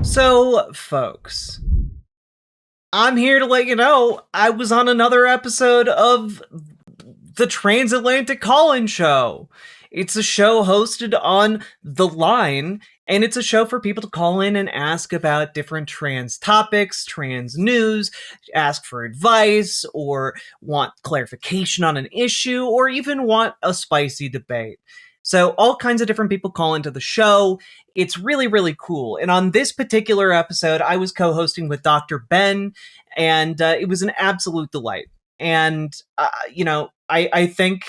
So, folks, I'm here to let you know I was on another episode of the Transatlantic Call-In Show. It's a show hosted on The Line, and it's a show for people to call in and ask about different trans topics, trans news, ask for advice, or want clarification on an issue, or even want a spicy debate. So, all kinds of different people call into the show. It's really, really cool. And on this particular episode, I was co hosting with Dr. Ben, and it was an absolute delight. And, I think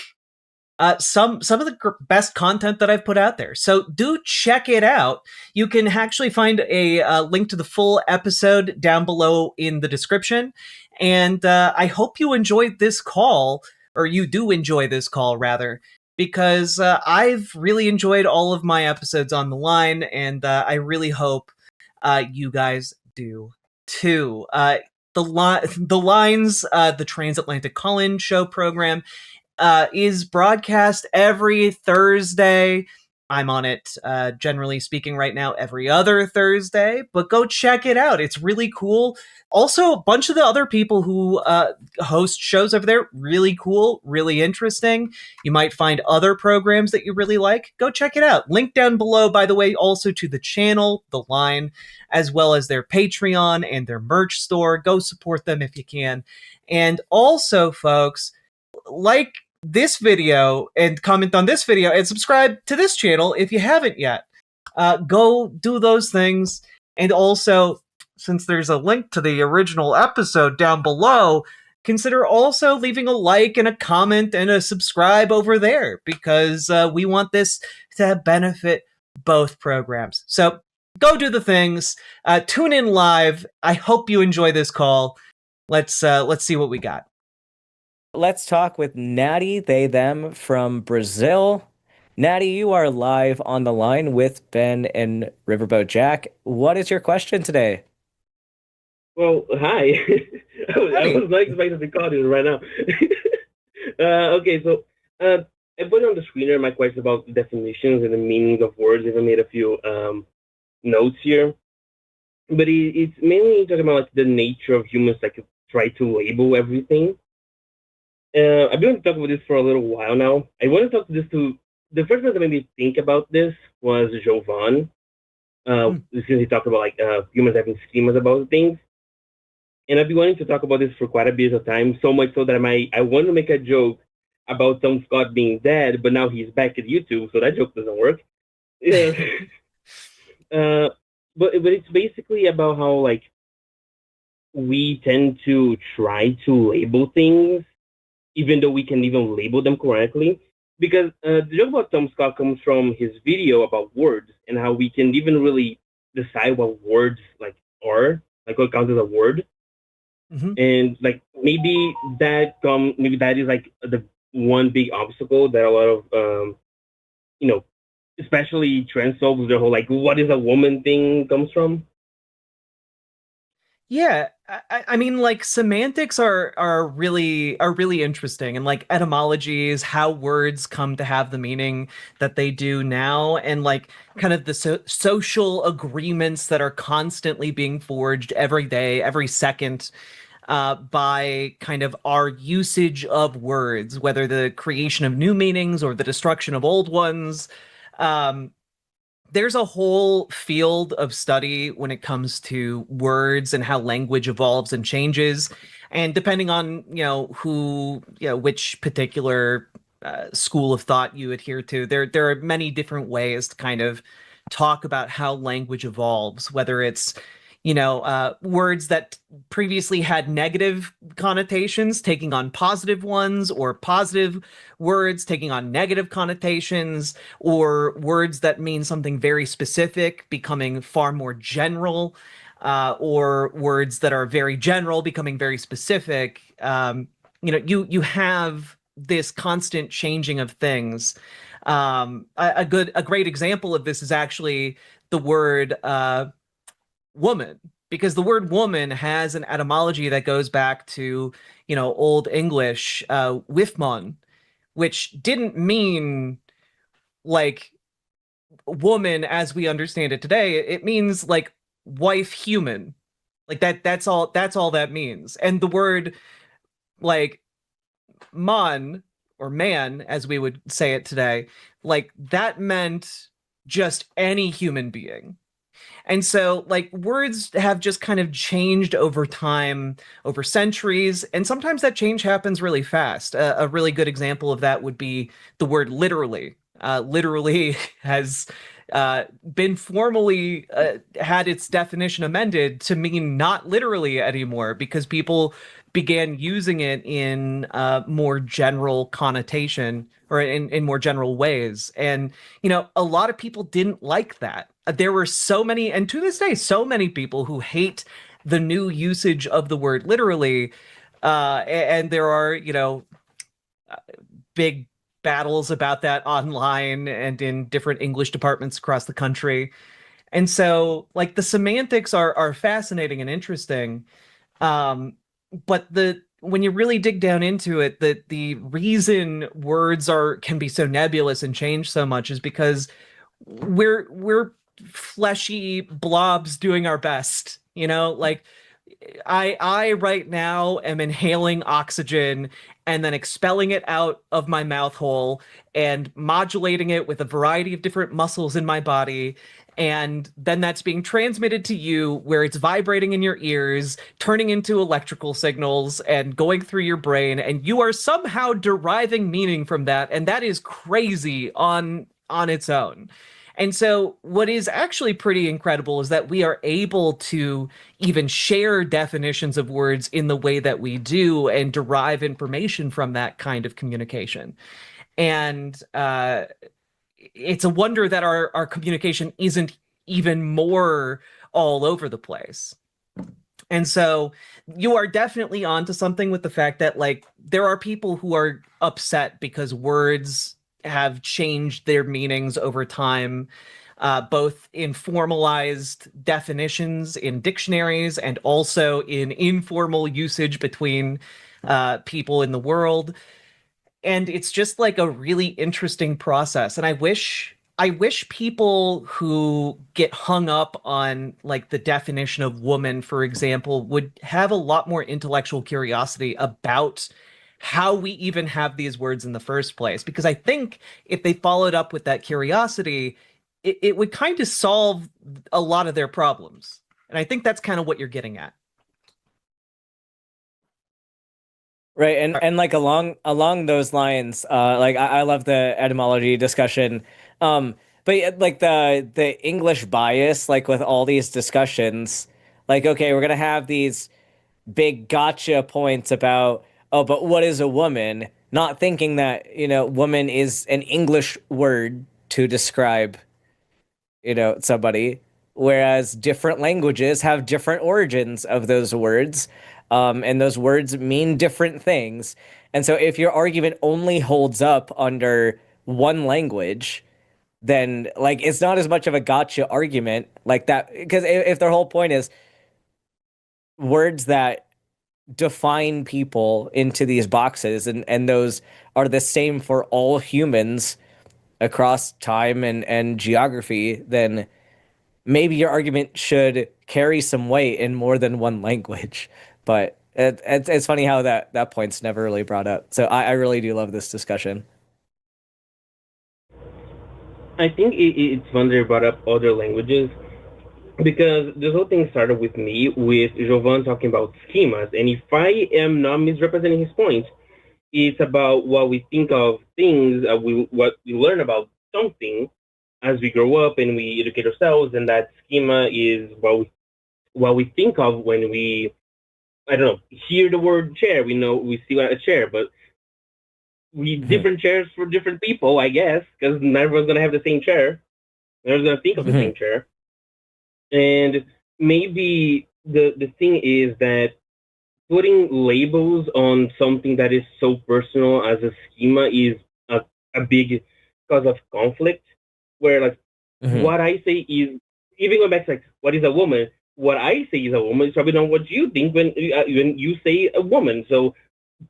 some of the best content that I've put out there. So do check it out. You can actually find a link to the full episode down below in the description. And I hope you enjoyed this call, or you do enjoy this call rather, because I've really enjoyed all of my episodes on the line, and I really hope you guys do too. The lines, the Transatlantic Call-In Show program is broadcast every Thursday. I'm on it, generally speaking, right now, every other Thursday, but go check it out. It's really cool. Also, a bunch of the other people who host shows over there, really cool, really interesting. You might find other programs that you really like. Go check it out. Link down below, by the way, also to the channel, The Line, as well as their Patreon and their merch store. Go support them if you can. And also, folks, like this video and comment on this video and subscribe to this channel if you haven't yet. Go do those things. And also, since there's a link to the original episode down below, consider also leaving a like and a comment and a subscribe over there, because we want this to benefit both programs. So go do the things. Tune in live. I hope you enjoy this call. Let's see what we got. Let's talk with Natty, they, them from Brazil. Natty, you are live on the line with Ben and Riverboat Jack. What is your question today? Well, hi. I Howdy. was not expecting to call you right now. Okay, so I put on the screener my question about definitions and the meanings of words. I made a few notes here, but it's mainly talking about like the nature of humans, like try to label everything. I've been talking about this for a little while now. I want to talk to this to the first person that made me think about this was Jovan. Since he talked about like humans having schemas about things. And I've been wanting to talk about this for quite a bit of time, so much so that I want to make a joke about Tom Scott being dead, but now he's back at YouTube, so that joke doesn't work. Yeah. But it's basically about how like we tend to try to label things, even though we can even label them correctly. Because the joke about Tom Scott comes from his video about words and how we can even really decide what words like are, like what counts as a word. Mm-hmm. And like maybe that is like the one big obstacle that a lot of especially trans folks, the whole like what is a woman thing comes from. Yeah, I mean, like semantics are really interesting, and like etymologies, how words come to have the meaning that they do now, and like kind of the social agreements that are constantly being forged every day, every second, by kind of our usage of words, whether the creation of new meanings or the destruction of old ones. Um, there's a whole field of study when it comes to words and how language evolves and changes. And depending on, which particular school of thought you adhere to, there are many different ways to kind of talk about how language evolves, whether it's words that previously had negative connotations taking on positive ones, or positive words taking on negative connotations, or words that mean something very specific becoming far more general, or words that are very general becoming very specific. You have this constant changing of things. A great example of this is actually the word woman, because the word woman has an etymology that goes back to, Old English, wifmon, which didn't mean like woman as we understand it today. It means like wife human. Like that's all that means. And the word like man or man as we would say it today, like that meant just any human being. And so, like, words have just kind of changed over time, over centuries, and sometimes that change happens really fast. A really good example of that would be the word literally. Literally has been formally had its definition amended to mean not literally anymore because people began using it in more general connotation or in more general ways. And, a lot of people didn't like that. There were so many, and to this day, so many people who hate the new usage of the word literally. And there are, big battles about that online and in different English departments across the country. And so, like, the semantics are fascinating and interesting. Um, but when you really dig down into it, the reason words can be so nebulous and change so much is because we're fleshy blobs doing our best. Like I right now am inhaling oxygen and then expelling it out of my mouth hole and modulating it with a variety of different muscles in my body. And then that's being transmitted to you where it's vibrating in your ears, turning into electrical signals and going through your brain. And you are somehow deriving meaning from that. And that is crazy on its own. And so, what is actually pretty incredible is that we are able to even share definitions of words in the way that we do and derive information from that kind of communication. And it's a wonder that our communication isn't even more all over the place. And so you are definitely onto something with the fact that like there are people who are upset because words have changed their meanings over time, both in formalized definitions in dictionaries and also in informal usage between people in the world. And it's just like a really interesting process. And I wish people who get hung up on like the definition of woman, for example, would have a lot more intellectual curiosity about how we even have these words in the first place. Because I think if they followed up with that curiosity, it would kind of solve a lot of their problems. And I think that's kind of what you're getting at. Right, and like along those lines, like I love the etymology discussion, but like the English bias, like with all these discussions, like okay, we're gonna have these big gotcha points about, oh, but what is a woman? Not thinking that, woman is an English word to describe, somebody, whereas different languages have different origins of those words, and those words mean different things. And so if your argument only holds up under one language, then like it's not as much of a gotcha argument like that, because if their whole point is words that define people into these boxes, and those are the same for all humans across time and geography, then maybe your argument should carry some weight in more than one language. But it's funny how that point's never really brought up. So I really do love this discussion. I think it's fun they brought up other languages because this whole thing started with me with Jovan talking about schemas, and if I am not misrepresenting his point, it's about what we think of things, what we learn about something as we grow up and we educate ourselves, and that schema is what we think of when we, I don't know, hear the word chair. We know we see a chair, but we different chairs for different people, I guess, because not everyone's gonna have the same chair. Everyone's gonna think of the same chair. And maybe the thing is that putting labels on something that is so personal as a schema is a big cause of conflict. Where like what I say is, even going back to like what is a woman, what I say is a woman is probably not what you think when you say a woman. So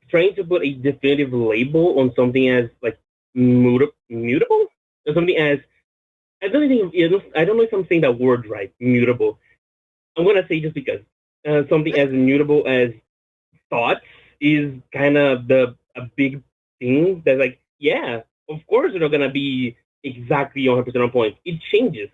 trying to put a definitive label on something as like mutable or something as, I don't know if I'm saying that word right, mutable. I'm gonna say just because something as immutable as thoughts is kind of the a big thing that's like, yeah, of course they're not gonna be exactly 100% on point. It changes.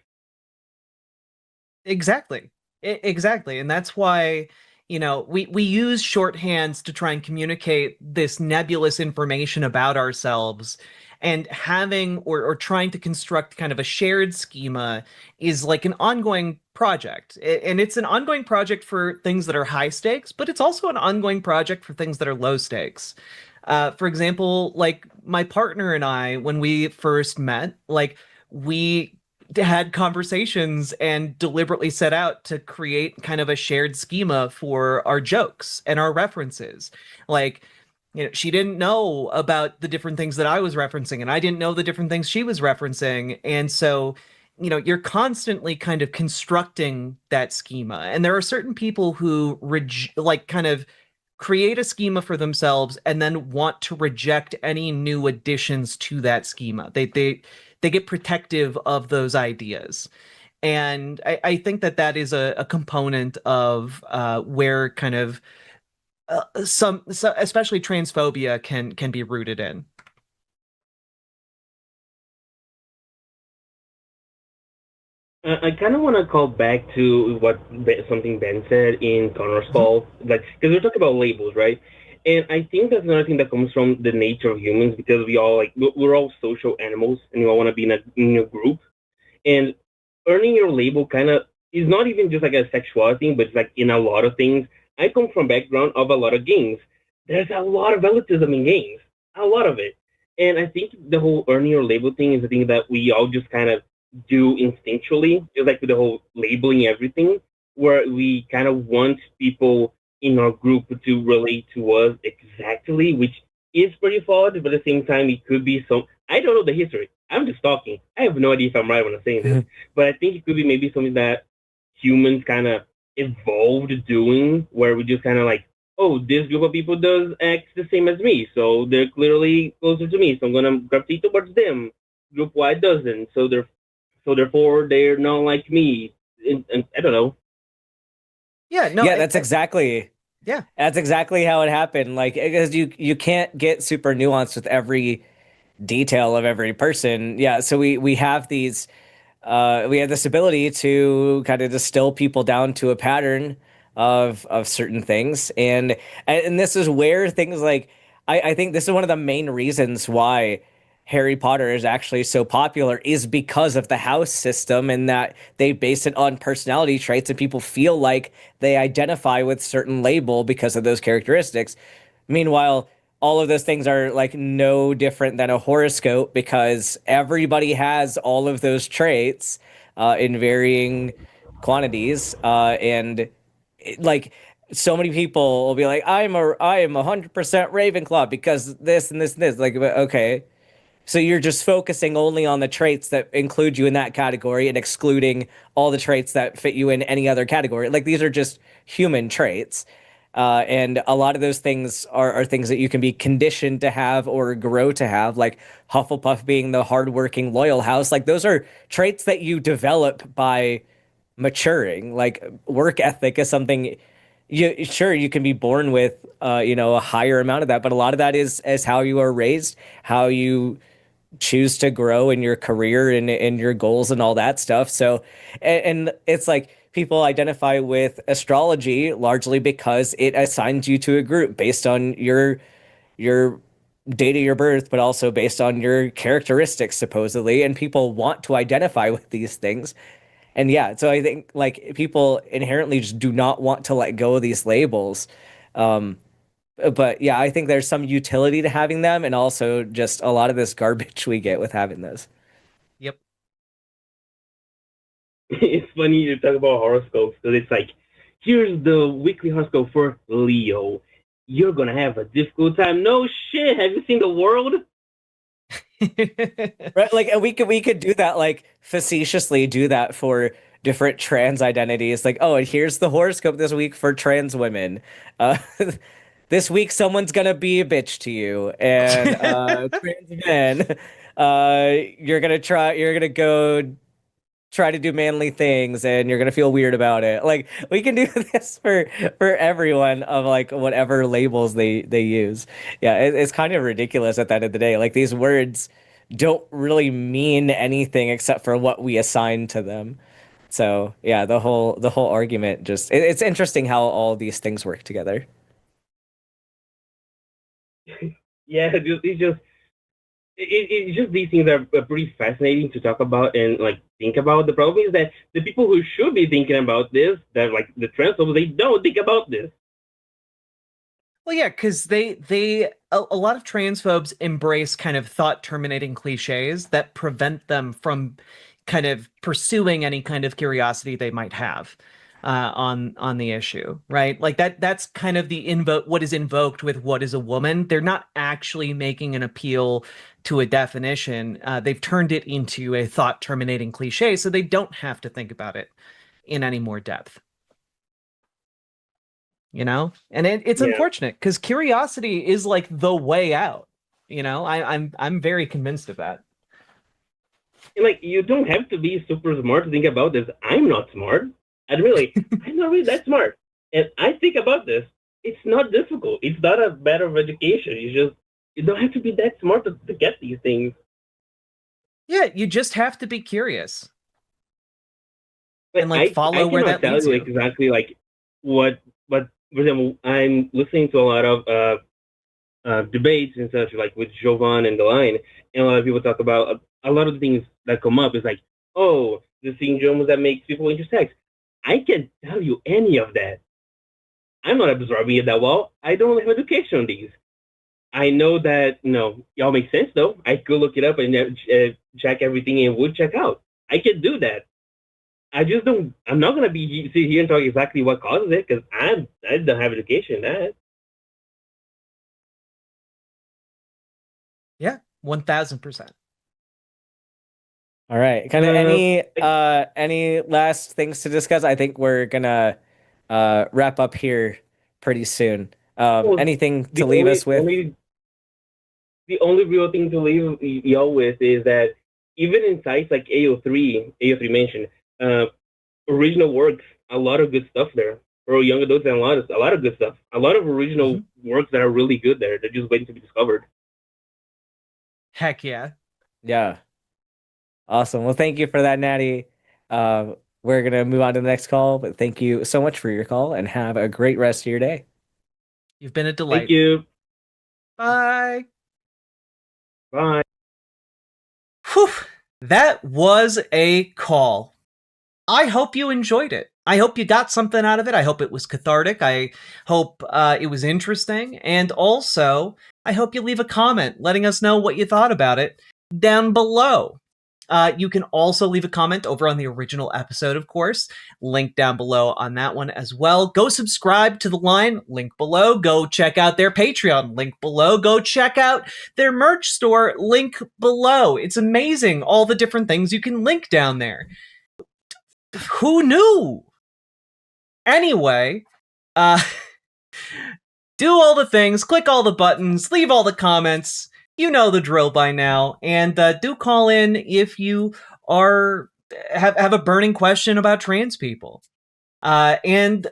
Exactly. Exactly. And that's why, we use shorthands to try and communicate this nebulous information about ourselves. And having or trying to construct kind of a shared schema is like an ongoing project. And it's an ongoing project for things that are high stakes, but it's also an ongoing project for things that are low stakes. For example, like my partner and I, when we first met, like we had conversations and deliberately set out to create kind of a shared schema for our jokes and our references. Like, she didn't know about the different things that I was referencing, and I didn't know the different things she was referencing. And so, you're constantly kind of constructing that schema. And there are certain people who like kind of create a schema for themselves and then want to reject any new additions to that schema. They get protective of those ideas. And I think that that is a component of where kind of especially transphobia can be rooted in. I kind of want to call back to something Ben said in Connor's Mhm. call, like because we're talking about labels, right? And I think that's another thing that comes from the nature of humans because we all we're all social animals and we all want to be in a group. And earning your label kind of is not even just like a sexuality thing, but it's like in a lot of things. I come from background of a lot of games. There's a lot of elitism in games, a lot of it. And I think the whole earning your label thing is the thing that we all just kind of do instinctually, just like with the whole labeling everything, where we kind of want people in our group to relate to us exactly, which is pretty flawed, but at the same time, it could be some. I don't know the history. I'm just talking. I have no idea if I'm right when I'm saying this, but I think it could be maybe something that humans kind of evolved doing, where we just kind of like, oh, this group of people does act the same as me, so they're clearly closer to me, so I'm gonna gravitate towards them. Group Y doesn't, so therefore they're not like me. And I don't know. Yeah, no, Yeah, yeah. that's exactly how it happened. Like, because you can't get super nuanced with every detail of every person. Yeah, so we have these we have this ability to kind of distill people down to a pattern of certain things, and this is where things like I think this is one of the main reasons why Harry Potter is actually so popular is because of the house system and that they base it on personality traits and people feel like they identify with certain label because of those characteristics. Meanwhile, all of those things are like no different than a horoscope because everybody has all of those traits in varying quantities, and like so many people will be like, I am 100% Ravenclaw because this and this and this. Like, okay, so you're just focusing only on the traits that include you in that category and excluding all the traits that fit you in any other category. Like these are just human traits. And a lot of those things are things that you can be conditioned to have or grow to have, like Hufflepuff being the hardworking, loyal house. Like those are traits that you develop by maturing. Like work ethic is something you sure you can be born with a higher amount of that, but a lot of that is how you are raised, how you choose to grow in your career and in your goals and all that stuff. So, and it's like people identify with astrology largely because it assigns you to a group based on your date of your birth, but also based on your characteristics, supposedly. And people want to identify with these things. And yeah, so I think like people inherently just do not want to let go of these labels. Um, but yeah, I think there's some utility to having them, and also just a lot of this garbage we get with having those. Yep. It's funny you talk about horoscopes because it's like, here's the weekly horoscope for Leo. You're gonna have a difficult time. No shit. Have you seen the world? Right, like, and we could do that, like facetiously do that for different trans identities. Like, oh, and here's the horoscope this week for trans women. Uh, this week someone's gonna be a bitch to you, and trans men, you're gonna go try to do manly things and you're gonna feel weird about it. Like we can do this for everyone of like whatever labels they use. Yeah, it's kind of ridiculous at the end of the day. Like these words don't really mean anything except for what we assign to them. So yeah, the whole argument just it's interesting how all these things work together. Yeah, it's just these things are pretty fascinating to talk about and like think about. The problem is that the people who should be thinking about this, that like the transphobes, they don't think about this. Well, yeah, because a lot of transphobes embrace kind of thought terminating cliches that prevent them from kind of pursuing any kind of curiosity they might have on the issue, right? Like that's kind of what is invoked with what is a woman. They're not actually making an appeal to a definition. They've turned it into a thought terminating cliche, so they don't have to think about it in any more depth. And it's Yeah. unfortunate because curiosity is like the way out. I'm very convinced of that. And like you don't have to be super smart to think about this. I'm not smart. I'm not really that smart. And I think about this. It's not difficult. It's not a matter of education. You don't have to be that smart to get these things. Yeah, you just have to be curious. But and like follow where that leads you. I cannot tell you exactly like what for example, I'm listening to a lot of debates and such, like with Jovan and the line, and a lot of people talk about a lot of the things that come up is like, oh, the syndromes that makes people intersex. I can't tell you any of that. I'm not absorbing it that well. I don't have education on these. I know that, y'all make sense though. I could look it up and check everything and would check out. I can do that. I'm not going to be sit here and talk exactly what causes it because I don't have education in that. Yeah, 1000%. All right. Kind of any last things to discuss? I think we're gonna wrap up here pretty soon. Anything to leave us with? The only real thing to leave y'all with is that even in sites like AO3 mentioned, original works, a lot of good stuff there for young adults, and a lot of good stuff. A lot of original works that are really good there. They're just waiting to be discovered. Heck yeah. Yeah. Awesome. Well, thank you for that, Natty. We're gonna move on to the next call, but thank you so much for your call and have a great rest of your day. You've been a delight. Thank you. Bye. Bye. Whew. That was a call. I hope you enjoyed it. I hope you got something out of it. I hope it was cathartic. I hope it was interesting. And also, I hope you leave a comment letting us know what you thought about it down below. You can also leave a comment over on the original episode, of course. Link down below on that one as well. Go subscribe to The Line. Link below. Go check out their Patreon. Link below. Go check out their merch store. Link below. It's amazing all the different things you can link down there. Who knew? Anyway, do all the things, click all the buttons, leave all the comments. You know the drill by now, and do call in if you have a burning question about trans people. And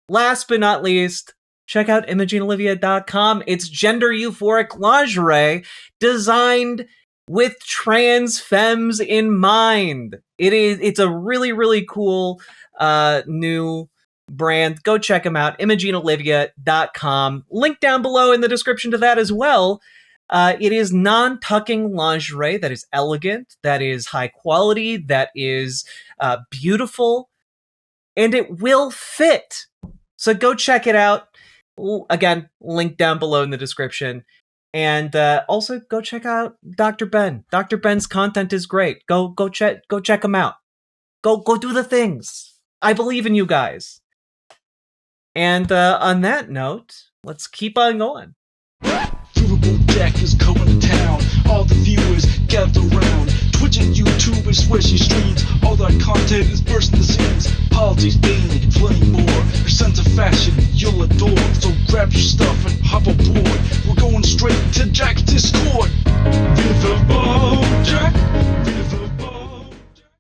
last but not least, check out ImogeneOlivia.com. It's gender euphoric lingerie designed with trans femmes in mind. It's a really, really cool new brand. Go check them out. ImogeneOlivia.com. Link down below in the description to that as well. It is non-tucking lingerie that is elegant, that is high quality, that is beautiful, and it will fit. So go check it out. Again, link down below in the description. And also go check out Dr. Ben. Dr. Ben's content is great. Go check him out. Go do the things. I believe in you guys. And on that note, let's keep on going. Riverboat Deck is going to town. All the viewers gather round. Twitch and YouTube is where she streams. All that content is bursting the seams. Politics, gaming, and plenty more. Her sense of fashion you'll adore. So grab your stuff and hop aboard. We're going straight to Jack's Discord. Riverboat.